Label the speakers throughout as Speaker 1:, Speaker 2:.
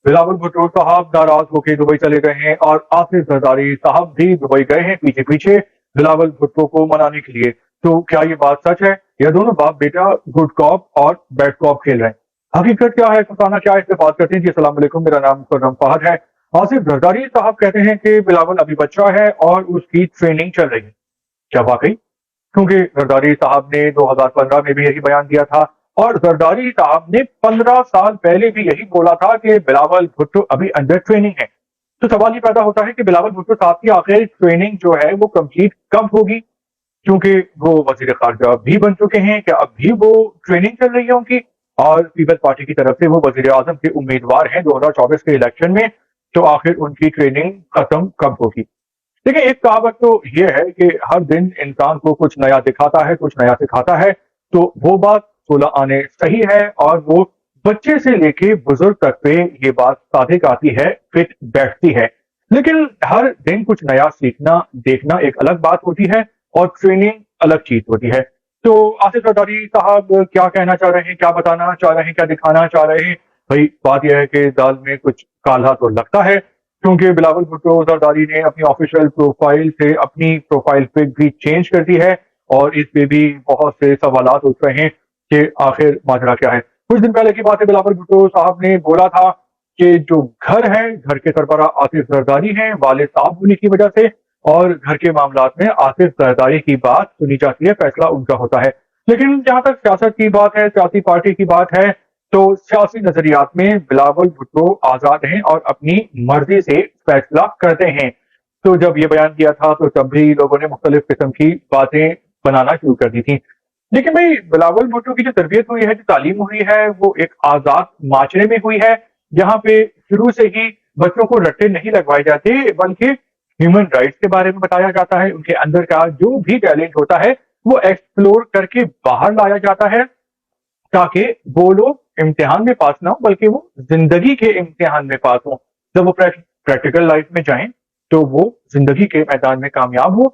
Speaker 1: बिलावल भुट्टो साहब नाराज होकर दुबई चले गए हैं और आसिफ जरदारी साहब भी दुबई गए हैं पीछे पीछे बिलावल भुट्टो को मनाने के लिए। तो क्या ये बात सच है? यह दोनों बाप बेटा गुड कॉप और बैड कॉप खेल रहे हैं। हकीकत क्या है, फसाना क्या है, इससे बात करते हैं। जी अस्सलाम वालेकुम, मेरा नाम खुर्रम फहद है। आसिफ जरदारी साहब कहते हैं कि बिलावल अभी बच्चा है और उसकी ट्रेनिंग चल रही है। क्या वाकई? क्योंकि जरदारी साहब ने 2015 में भी यही बयान दिया था और जरदारी साहब ने 15 साल पहले भी यही बोला था कि बिलावल भुट्टो अभी अंडर ट्रेनिंग है। तो सवाल ये पैदा होता है कि बिलावल भुट्टो साहब की आखिर ट्रेनिंग जो है वो कंप्लीट कब होगी, क्योंकि वो वजीर खारजा भी बन चुके हैं। क्या अब भी वो ट्रेनिंग चल रही है उनकी? और पीपल्स पार्टी की तरफ से वो वजीर आजम के उम्मीदवार हैं 2024 के इलेक्शन में। तो आखिर उनकी ट्रेनिंग खत्म कब होगी? देखिए, एक कहावत तो ये है कि हर दिन इंसान को कुछ नया दिखाता है, कुछ नया सिखाता है। तो वो बात 16 आने सही है और वो बच्चे से लेके बुजुर्ग तक पे ये बात सादिक आती है, फिट बैठती है। लेकिन हर दिन कुछ नया सीखना देखना एक अलग बात होती है और ट्रेनिंग अलग चीज होती है। तो आसिफ जरदारी साहब क्या कहना चाह रहे हैं, क्या बताना चाह रहे हैं, क्या दिखाना चाह रहे हैं? भाई बात यह है कि दाल में कुछ काला तो लगता है, क्योंकि बिलावल भुट्टो जरदारी ने अपनी ऑफिशियल प्रोफाइल से अपनी प्रोफाइल पिक भी चेंज कर दी है और इस पे भी बहुत से सवालात उठ रहे हैं कि आखिर माजरा क्या है। कुछ दिन पहले की बात है, बिलावल भुट्टो साहब ने बोला था कि जो घर है, घर के सरबराह आसिफ जरदारी हैं, वालिद साहब होने की वजह से, और घर के मामलात में आसिफ जरदारी की बात सुनी जाती है, फैसला उनका होता है। लेकिन जहां तक सियासत की बात है, सियासी पार्टी की बात है, तो सियासी नजरियात में बिलावल भुट्टो आजाद हैं और अपनी मर्जी से फैसला करते हैं। तो जब ये बयान किया था तो तब भी लोगों ने मुख्तलिफ किस्म की बातें बनाना शुरू कर दी थी। लेकिन भाई बिलावल भुट्टो की जो तरबियत हुई है, जो तालीम हुई है, वो एक आजाद माशरे में हुई है, जहां पे शुरू से ही बच्चों को रट्टे नहीं लगवाए जाते, बल्कि ह्यूमन राइट्स के बारे में बताया जाता है। उनके अंदर का जो भी टैलेंट होता है वो एक्सप्लोर करके बाहर लाया जाता है, ताकि वो लोग इम्तिहान में पास ना हो बल्कि वो जिंदगी के इम्तिहान में पास हो। जब वो प्रैक्टिकल लाइफ में जाएं तो वो जिंदगी के मैदान में कामयाब हो।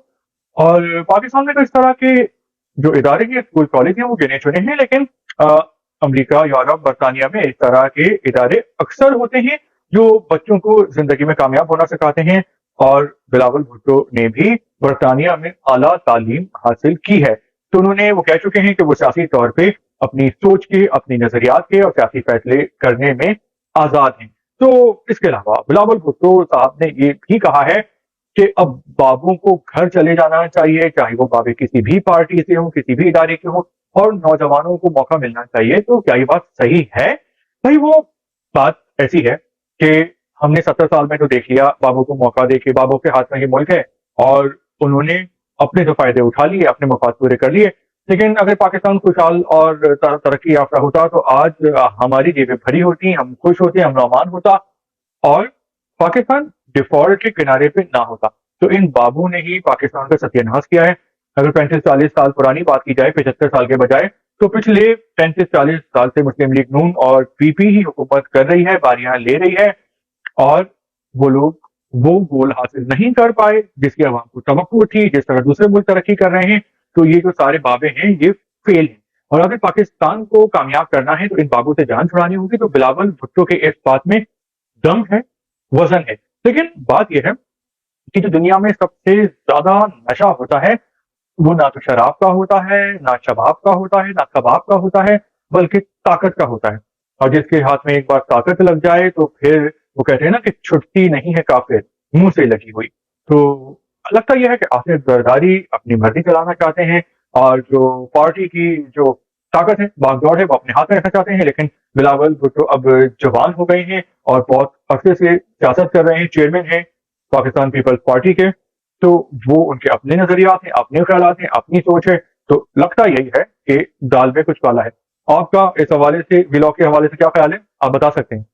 Speaker 1: और पाकिस्तान में तो इस तरह के जो इदारे हैं, स्कूल कॉलेज हैं, वो गिने चुने हैं, लेकिन अमेरिका, यूरोप, बरतानिया में इस तरह के इदारे अक्सर होते हैं जो बच्चों को जिंदगी में कामयाब होना सिखाते हैं। और बिलावल भुट्टो ने भी बरतानिया में आला तालीम हासिल की है। तो उन्होंने वो कह चुके हैं कि वो सियासी तौर पे अपनी सोच के, अपनी नजरियात के और सियासी फैसले करने में आजाद हैं। तो इसके अलावा बिलावल भुट्टो साहब ने ये भी कहा है कि अब बाबू को घर चले जाना चाहिए, चाहे वो बाबे किसी भी पार्टी से हो, किसी भी इदारे के हो, और नौजवानों को मौका मिलना चाहिए। तो क्या ये बात सही है? भाई वो बात ऐसी है कि हमने 70 साल में तो देख लिया, बाबू को मौका दे के, बाबू के हाथ में ये मुल्क है और उन्होंने अपने जो फायदे उठा लिए, अपने मफाद पूरे कर लिए। लेकिन अगर पाकिस्तान खुशहाल और तरक्की याफ्ता होता तो आज हमारी जेबें भरी होती, हम खुश होते, हम नौमान होता और पाकिस्तान डिफॉल्ट के किनारे पे ना होता। तो इन बाबू ने ही पाकिस्तान का सत्यानाश किया है। अगर 35-40 साल पुरानी बात की जाए, 75 साल के बजाय, तो पिछले 35-40 साल से मुस्लिम लीग नून और पीपी ही हुकूमत कर रही है, बारियां ले रही है, और वो लोग वो गोल हासिल नहीं कर पाए जिसकी अवाम को तवक्को थी, जिस तरह दूसरे मुल्क तरक्की कर रहे हैं। तो ये जो सारे बाबे हैं ये फेल हैं, और अगर पाकिस्तान को कामयाब करना है तो इन बाबू से जान छुड़ानी होगी। तो बिलावल भुट्टो के इस बात में दम है, वजन है। लेकिन बात यह है कि जो दुनिया में सबसे ज्यादा नशा होता है वो ना तो शराब का होता है, ना शबाब का होता है, ना कबाब का होता है, बल्कि ताकत का होता है। और जिसके हाथ में एक बार ताकत लग जाए तो फिर वो कहते हैं ना कि छुट्टी नहीं है काफिर मुंह से लगी हुई। तो लगता यह है कि आसिफ जरदारी अपनी मर्जी चलाना चाहते हैं और जो पार्टी की जो ताकत है, बागडोर है, वो अपने हाथ में रखना चाहते हैं। लेकिन बिलावल भुट्टो अब जवान हो गए हैं और बहुत अरसे से सियासत कर रहे हैं, चेयरमैन हैं पाकिस्तान पीपल्स पार्टी के। तो वो उनके अपने नजरियात हैं, अपने ख्यालात हैं, अपनी सोच है। तो लगता यही है कि दाल में कुछ काला है। आपका इस हवाले से, व्लॉग के हवाले से क्या ख्याल है, आप बता सकते हैं।